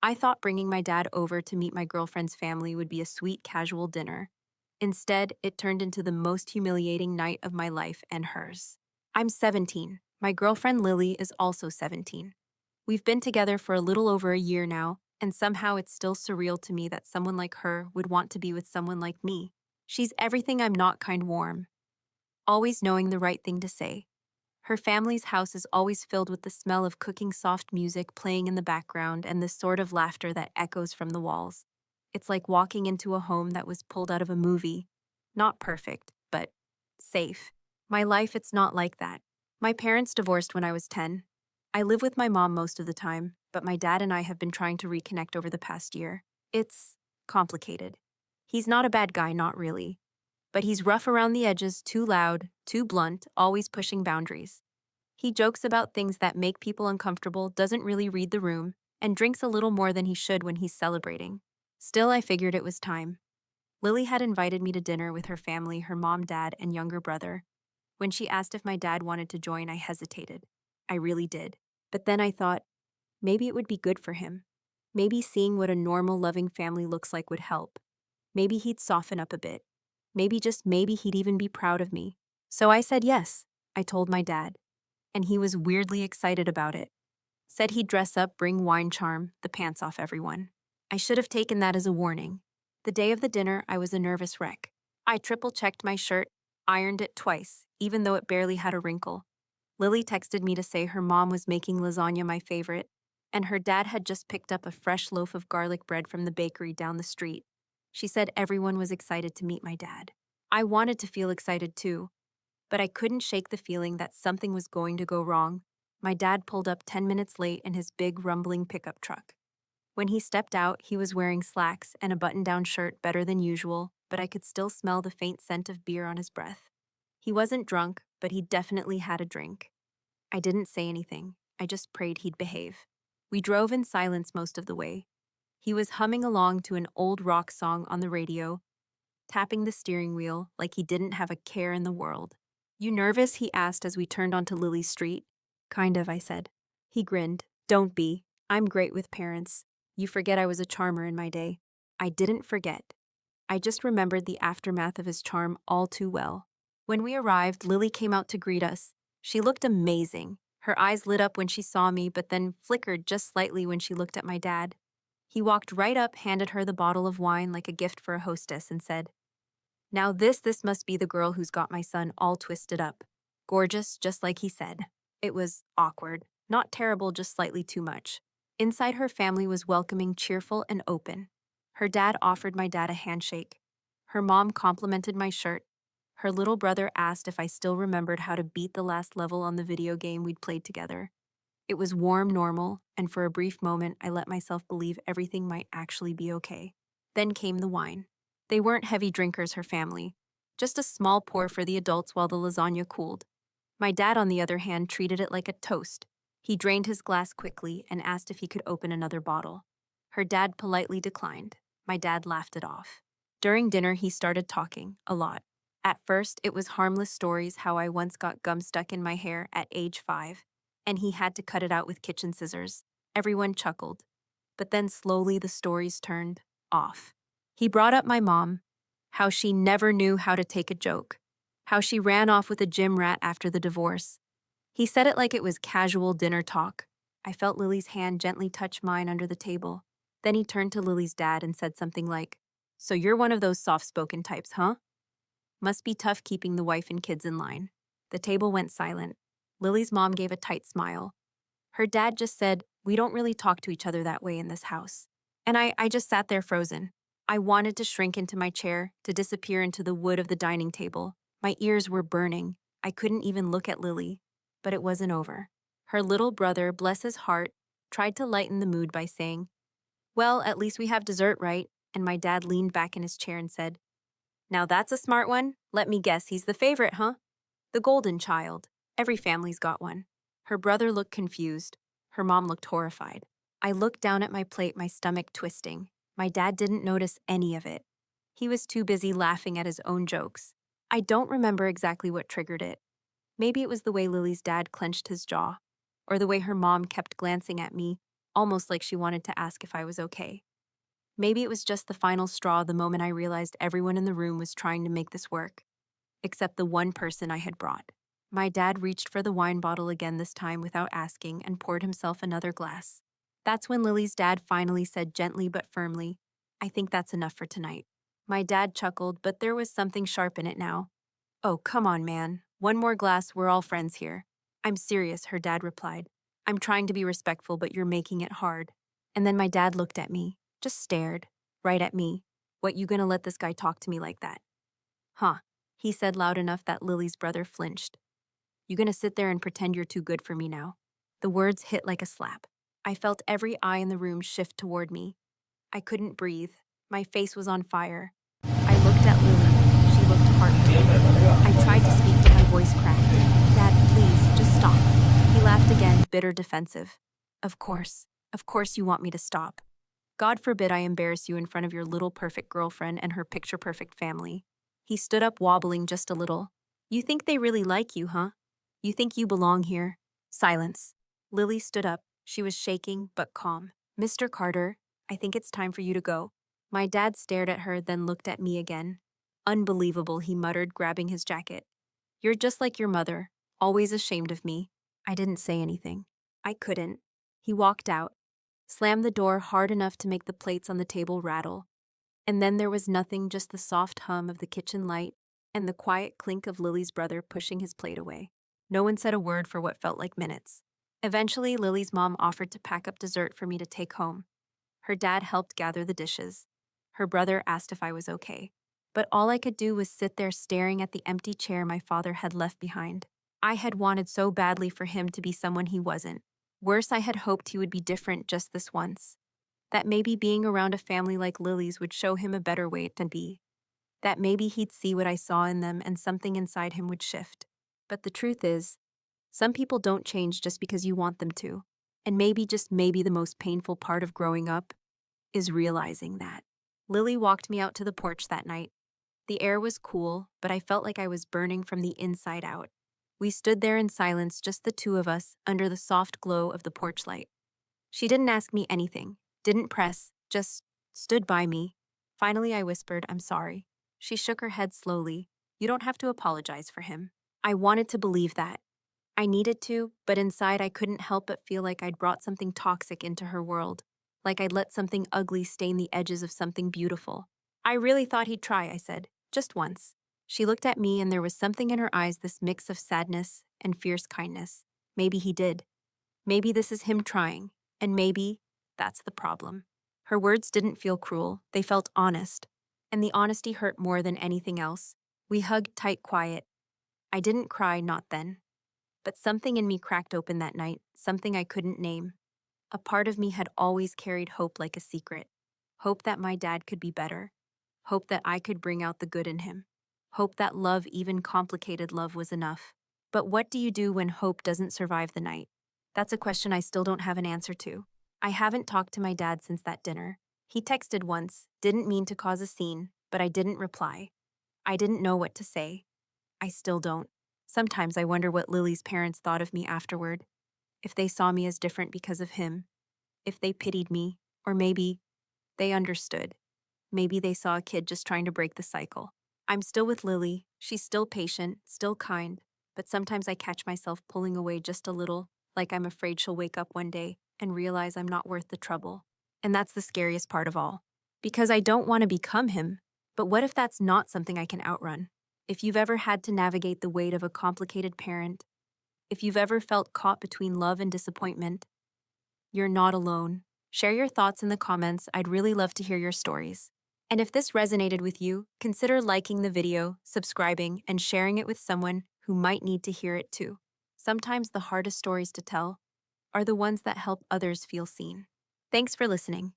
I thought bringing my dad over to meet my girlfriend's family would be a sweet, casual dinner. Instead, it turned into the most humiliating night of my life and hers. I'm 17. My girlfriend Lily is also 17. We've been together for a little over a year now, and somehow it's still surreal to me that someone like her would want to be with someone like me. She's everything I'm not, kind warm, always knowing the right thing to say. Her family's house is always filled with the smell of cooking soft music playing in the background and the sort of laughter that echoes from the walls. It's like walking into a home that was pulled out of a movie. Not perfect, but safe. My life, it's not like that. My parents divorced when I was 10. I live with my mom most of the time, but my dad and I have been trying to reconnect over the past year. It's complicated. He's not a bad guy, not really. But he's rough around the edges, too loud, too blunt, always pushing boundaries. He jokes about things that make people uncomfortable, doesn't really read the room, and drinks a little more than he should when he's celebrating. Still, I figured it was time. Lily had invited me to dinner with her family, her mom, dad, and younger brother. When she asked if my dad wanted to join, I hesitated. I really did. But then I thought, maybe it would be good for him. Maybe seeing what a normal, loving family looks like would help. Maybe he'd soften up a bit. Maybe, just maybe, he'd even be proud of me. So I said yes. I told my dad, and he was weirdly excited about it. Said he'd dress up, bring wine, charm the pants off everyone. I should have taken that as a warning. The day of the dinner, I was a nervous wreck. I triple-checked my shirt, ironed it twice, even though it barely had a wrinkle. Lily texted me to say her mom was making lasagna, my favorite, and her dad had just picked up a fresh loaf of garlic bread from the bakery down the street. She said everyone was excited to meet my dad. I wanted to feel excited too, but I couldn't shake the feeling that something was going to go wrong. My dad pulled up 10 minutes late in his big, rumbling pickup truck. When he stepped out, he was wearing slacks and a button-down shirt, better than usual, but I could still smell the faint scent of beer on his breath. He wasn't drunk, but he definitely had a drink. I didn't say anything. I just prayed he'd behave. We drove in silence most of the way. He was humming along to an old rock song on the radio, tapping the steering wheel like he didn't have a care in the world. "You nervous?" he asked as we turned onto Lily Street. "Kind of," I said. He grinned. "Don't be. I'm great with parents. You forget I was a charmer in my day." I didn't forget. I just remembered the aftermath of his charm all too well. When we arrived, Lily came out to greet us. She looked amazing. Her eyes lit up when she saw me, but then flickered just slightly when she looked at my dad. He walked right up, handed her the bottle of wine like a gift for a hostess, and said, "Now this must be the girl who's got my son all twisted up. Gorgeous, just like he said." It was awkward. Not terrible, just slightly too much. Inside, her family was welcoming, cheerful, and open. Her dad offered my dad a handshake. Her mom complimented my shirt. Her little brother asked if I still remembered how to beat the last level on the video game we'd played together. It was warm, normal, and for a brief moment, I let myself believe everything might actually be okay. Then came the wine. They weren't heavy drinkers, her family. Just a small pour for the adults while the lasagna cooled. My dad, on the other hand, treated it like a toast. He drained his glass quickly and asked if he could open another bottle. Her dad politely declined. My dad laughed it off. During dinner, he started talking, a lot. At first, it was harmless stories, how I once got gum stuck in my hair at age 5, and he had to cut it out with kitchen scissors. Everyone chuckled. But then slowly the stories turned off. He brought up my mom, how she never knew how to take a joke, how she ran off with a gym rat after the divorce. He said it like it was casual dinner talk. I felt Lily's hand gently touch mine under the table. Then he turned to Lily's dad and said something like, "So you're one of those soft-spoken types, huh? Must be tough keeping the wife and kids in line." The table went silent. Lily's mom gave a tight smile. Her dad just said, "We don't really talk to each other that way in this house." And I just sat there frozen. I wanted to shrink into my chair, to disappear into the wood of the dining table. My ears were burning. I couldn't even look at Lily. But it wasn't over. Her little brother, bless his heart, tried to lighten the mood by saying, "Well, at least we have dessert, right?" And my dad leaned back in his chair and said, "Now that's a smart one. Let me guess, he's the favorite, huh? The golden child. Every family's got one." Her brother looked confused. Her mom looked horrified. I looked down at my plate, my stomach twisting. My dad didn't notice any of it. He was too busy laughing at his own jokes. I don't remember exactly what triggered it. Maybe it was the way Lily's dad clenched his jaw, or the way her mom kept glancing at me, almost like she wanted to ask if I was okay. Maybe it was just the final straw the moment I realized everyone in the room was trying to make this work, except the one person I had brought. My dad reached for the wine bottle again, this time without asking, and poured himself another glass. That's when Lily's dad finally said gently but firmly, "I think that's enough for tonight." My dad chuckled, but there was something sharp in it now. "Oh, come on, man. One more glass, we're all friends here." "I'm serious," her dad replied. "I'm trying to be respectful, but you're making it hard." And then my dad looked at me, just stared, right at me. "What, you gonna let this guy talk to me like that?" "Huh," he said loud enough that Lily's brother flinched. "You gonna sit there and pretend you're too good for me now?" The words hit like a slap. I felt every eye in the room shift toward me. I couldn't breathe. My face was on fire. I looked at Lily. She looked heartbroken. I tried to speak, but my voice cracked. "Dad, please, just stop." He laughed again, bitter, defensive. Of course. Of course you want me to stop. God forbid I embarrass you in front of your little perfect girlfriend and her picture-perfect family." He stood up, wobbling just a little. "You think they really like you, huh? You think you belong here?" Silence. Lily stood up. She was shaking, but calm. "Mr. Carter, I think it's time for you to go." My dad stared at her, then looked at me again. "Unbelievable," he muttered, grabbing his jacket. "You're just like your mother, always ashamed of me." I didn't say anything. I couldn't. He walked out, slammed the door hard enough to make the plates on the table rattle. And then there was nothing, just the soft hum of the kitchen light and the quiet clink of Lily's brother pushing his plate away. No one said a word for what felt like minutes. Eventually, Lily's mom offered to pack up dessert for me to take home. Her dad helped gather the dishes. Her brother asked if I was okay. But all I could do was sit there staring at the empty chair my father had left behind. I had wanted so badly for him to be someone he wasn't. Worse, I had hoped he would be different just this once. That maybe being around a family like Lily's would show him a better way to be. That maybe he'd see what I saw in them and something inside him would shift. But the truth is, some people don't change just because you want them to. And maybe, just maybe, the most painful part of growing up is realizing that. Lily walked me out to the porch that night. The air was cool, but I felt like I was burning from the inside out. We stood there in silence, just the two of us, under the soft glow of the porch light. She didn't ask me anything, didn't press, just stood by me. Finally, I whispered, "I'm sorry." She shook her head slowly. "You don't have to apologize for him." I wanted to believe that. I needed to, but inside I couldn't help but feel like I'd brought something toxic into her world, like I'd let something ugly stain the edges of something beautiful. "I really thought he'd try," I said, "just once." She looked at me, and there was something in her eyes, this mix of sadness and fierce kindness. Maybe he did. Maybe this is him trying, and maybe that's the problem. Her words didn't feel cruel, they felt honest, and the honesty hurt more than anything else. We hugged tight, quiet. I didn't cry, not then. But something in me cracked open that night, something I couldn't name. A part of me had always carried hope like a secret. Hope that my dad could be better. Hope that I could bring out the good in him. Hope that love, even complicated love, was enough. But what do you do when hope doesn't survive the night? That's a question I still don't have an answer to. I haven't talked to my dad since that dinner. He texted once, didn't mean to cause a scene, but I didn't reply. I didn't know what to say. I still don't. Sometimes I wonder what Lily's parents thought of me afterward. If they saw me as different because of him. If they pitied me. Or maybe they understood. Maybe they saw a kid just trying to break the cycle. I'm still with Lily. She's still patient, still kind. But sometimes I catch myself pulling away just a little, like I'm afraid she'll wake up one day and realize I'm not worth the trouble. And that's the scariest part of all. Because I don't want to become him. But what if that's not something I can outrun? If you've ever had to navigate the weight of a complicated parent, if you've ever felt caught between love and disappointment, you're not alone. Share your thoughts in the comments. I'd really love to hear your stories. And if this resonated with you, consider liking the video, subscribing, and sharing it with someone who might need to hear it too. Sometimes the hardest stories to tell are the ones that help others feel seen. Thanks for listening.